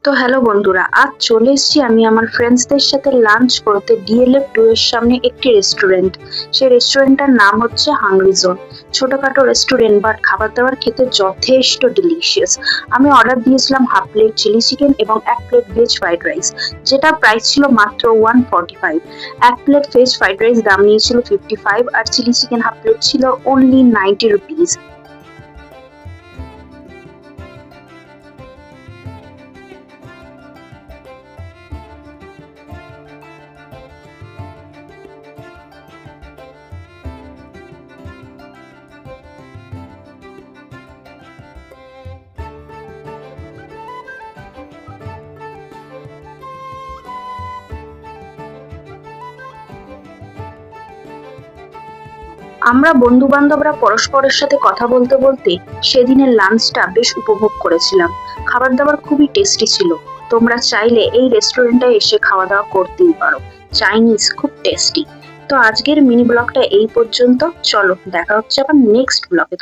তো হ্যালো বন্ধুরা, আজ চলে এসেছি আমি আমার ফ্রেন্ডসদের সাথে লাঞ্চ করতে ডিএলএফ 2 এর সামনে একটি রেস্টুরেন্ট। সেই রেস্টুরেন্টটার নাম হচ্ছে হাংরি জোন। ছোটখাটো রেস্টুরেন্ট, বাট খাবার দাবার খেতে যথেষ্ট ডিলিশিয়াস। আমি অর্ডার দিয়েছিলাম হাফ প্লেট চিলি চিকেন এবং এক প্লেট ভেজ ফ্রাইড রাইস, যেটা প্রাইস ছিল মাত্র 145। এক প্লেট ভেজ ফ্রাইড রাইস দাম নিয়েছিল 55 আর চিলি চিকেন হাফ প্লেট ছিল অনলি 90 রুপিস। আমরা বন্ধু বান্ধবরা পরস্পরের সাথে কথা বলতে বলতে সেদিনের লাঞ্চটা বেশ উপভোগ করেছিলাম। খাবার দাবার খুবই টেস্টি ছিল। তোমরা চাইলে এই রেস্টুরেন্টে এসে খাওয়া দাওয়া করতেই পারো। চাইনিজ খুব টেস্টি। তো আজকের মিনি ব্লগটা এই পর্যন্ত। চলো দেখা হচ্ছে আবার নেক্সট ব্লগে।